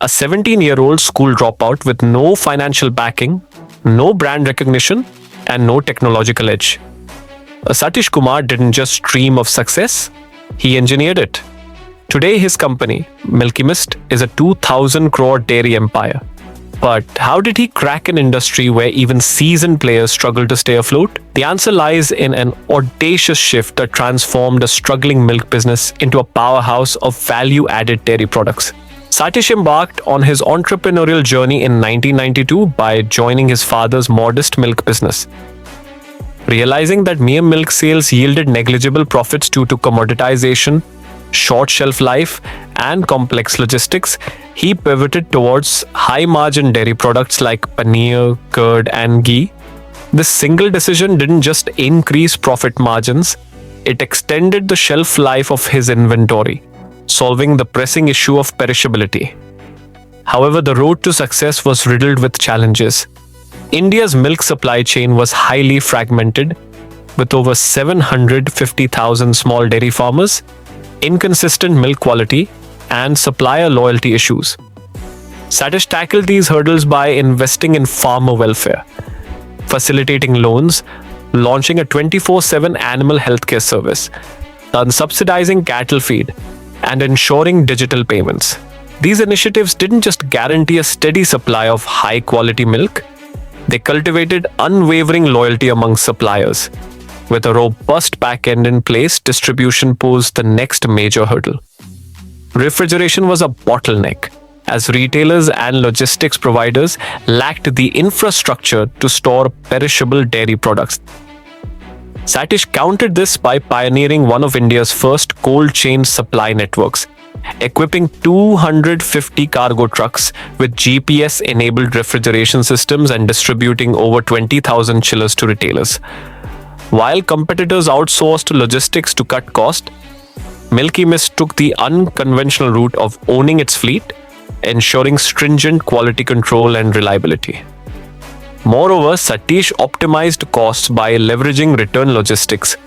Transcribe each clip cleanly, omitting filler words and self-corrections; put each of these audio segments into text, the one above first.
a 17-year-old school dropout with no financial backing, no brand recognition, and no technological edge. Sathish Kumar didn't just dream of success, he engineered it. Today, his company, Milky Mist, is a 2,000 crore dairy empire. But how did he crack an industry where even seasoned players struggle to stay afloat? The answer lies in an audacious shift that transformed a struggling milk business into a powerhouse of value-added dairy products. Sathish embarked on his entrepreneurial journey in 1992 by joining his father's modest milk business. Realizing that mere milk sales yielded negligible profits due to commoditization, short shelf life, and complex logistics, he pivoted towards high-margin dairy products like paneer, curd, and ghee. This single decision didn't just increase profit margins, it extended the shelf life of his inventory, solving the pressing issue of perishability. However, the road to success was riddled with challenges. India's milk supply chain was highly fragmented, with over 750,000 small dairy farmers, inconsistent milk quality, and supplier loyalty issues. Sathish tackled these hurdles by investing in farmer welfare, facilitating loans, launching a 24/7 animal healthcare service, subsidizing cattle feed, and ensuring digital payments. These initiatives didn't just guarantee a steady supply of high-quality milk, they cultivated unwavering loyalty among suppliers. With a robust back-end in place, distribution posed the next major hurdle. Refrigeration was a bottleneck, as retailers and logistics providers lacked the infrastructure to store perishable dairy products. Sathish countered this by pioneering one of India's first cold chain supply networks, equipping 250 cargo trucks with GPS-enabled refrigeration systems and distributing over 20,000 chillers to retailers. While competitors outsourced logistics to cut cost, Milky Mist took the unconventional route of owning its fleet, ensuring stringent quality control and reliability. Moreover, Sathish optimized costs by leveraging return logistics,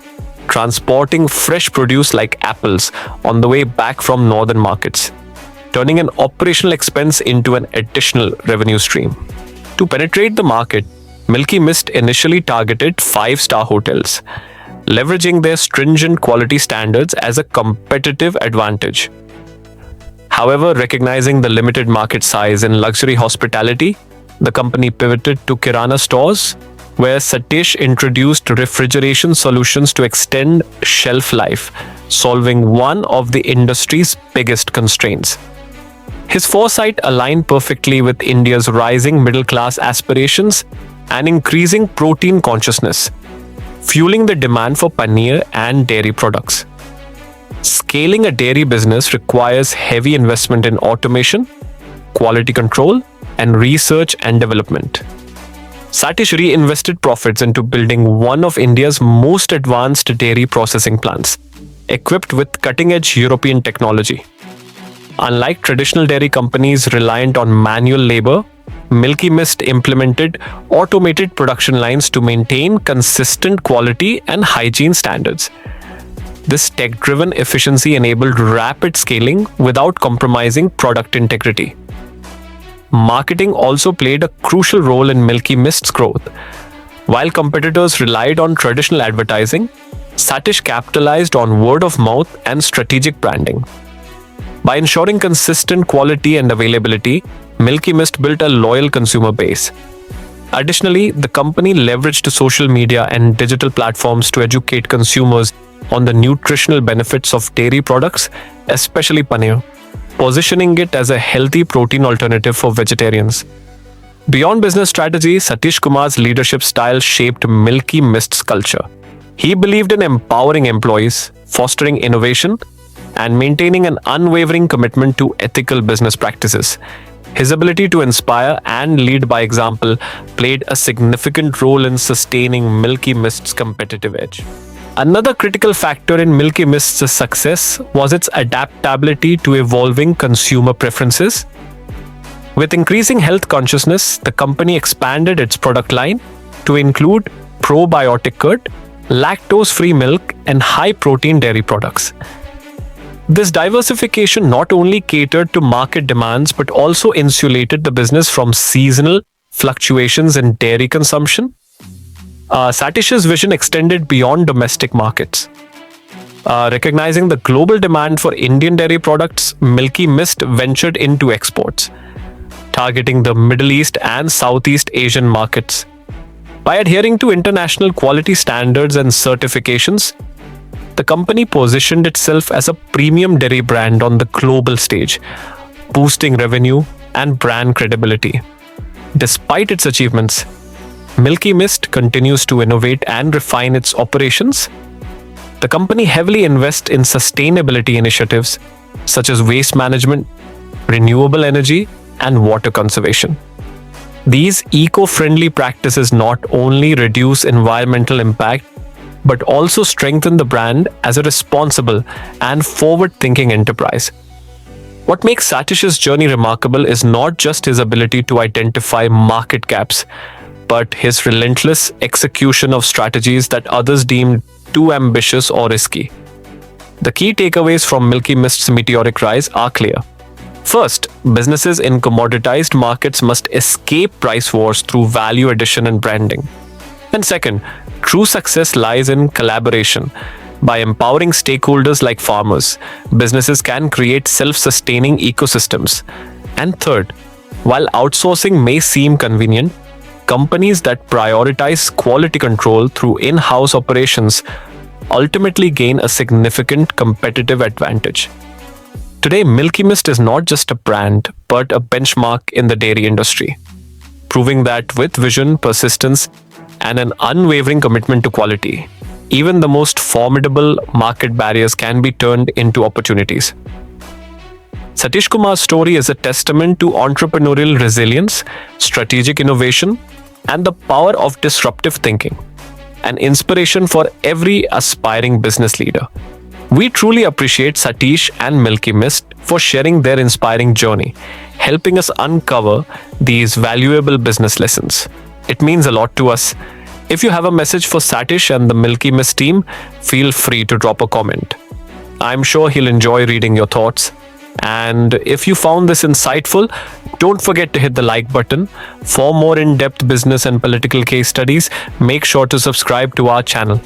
transporting fresh produce like apples on the way back from northern markets, turning an operational expense into an additional revenue stream. To penetrate the market, Milky Mist initially targeted 5-star hotels, leveraging their stringent quality standards as a competitive advantage. However, recognizing the limited market size in luxury hospitality, the company pivoted to Kirana stores, where Sathish introduced refrigeration solutions to extend shelf life, solving one of the industry's biggest constraints. His foresight aligned perfectly with India's rising middle-class aspirations and increasing protein consciousness, fueling the demand for paneer and dairy products. Scaling a dairy business requires heavy investment in automation, quality control, and research and development. Sathish reinvested profits into building one of India's most advanced dairy processing plants, equipped with cutting-edge European technology. Unlike traditional dairy companies reliant on manual labor, Milky Mist implemented automated production lines to maintain consistent quality and hygiene standards. This tech-driven efficiency enabled rapid scaling without compromising product integrity. Marketing also played a crucial role in Milky Mist's growth. While competitors relied on traditional advertising, Sathish capitalized on word of mouth and strategic branding. By ensuring consistent quality and availability, Milky Mist built a loyal consumer base. Additionally, the company leveraged social media and digital platforms to educate consumers on the nutritional benefits of dairy products, especially paneer, positioning it as a healthy protein alternative for vegetarians. Beyond business strategy, Sathish Kumar's leadership style shaped Milky Mist's culture. He believed in empowering employees, fostering innovation, and maintaining an unwavering commitment to ethical business practices. His ability to inspire and lead by example played a significant role in sustaining Milky Mist's competitive edge. Another critical factor in Milky Mist's success was its adaptability to evolving consumer preferences. With increasing health consciousness, the company expanded its product line to include probiotic curd, lactose-free milk, and high-protein dairy products. This diversification not only catered to market demands but also insulated the business from seasonal fluctuations in dairy consumption. Satish's vision extended beyond domestic markets. Recognizing the global demand for Indian dairy products, Milky Mist ventured into exports, targeting the Middle East and Southeast Asian markets. By adhering to international quality standards and certifications, the company positioned itself as a premium dairy brand on the global stage, boosting revenue and brand credibility. Despite its achievements, Milky Mist continues to innovate and refine its operations. The company heavily invests in sustainability initiatives such as waste management, renewable energy, and water conservation. These eco-friendly practices not only reduce environmental impact but also strengthen the brand as a responsible and forward-thinking enterprise. What makes Satish's journey remarkable is not just his ability to identify market gaps, but his relentless execution of strategies that others deemed too ambitious or risky. The key takeaways from Milky Mist's meteoric rise are clear. First, businesses in commoditized markets must escape price wars through value addition and branding. And second, true success lies in collaboration. By empowering stakeholders like farmers, businesses can create self-sustaining ecosystems. And third, while outsourcing may seem convenient, companies that prioritize quality control through in-house operations ultimately gain a significant competitive advantage. Today, Milky Mist is not just a brand, but a benchmark in the dairy industry, proving that with vision, persistence, and an unwavering commitment to quality, even the most formidable market barriers can be turned into opportunities. Sathish Kumar's story is a testament to entrepreneurial resilience, strategic innovation, and the power of disruptive thinking, an inspiration for every aspiring business leader. We truly appreciate Sathish and Milky Mist for sharing their inspiring journey, helping us uncover these valuable business lessons. It means a lot to us. If you have a message for Sathish and the Milky Mist team, feel free to drop a comment. I'm sure he'll enjoy reading your thoughts. And if you found this insightful, don't forget to hit the like button. For more in-depth business and political case studies, make sure to subscribe to our channel.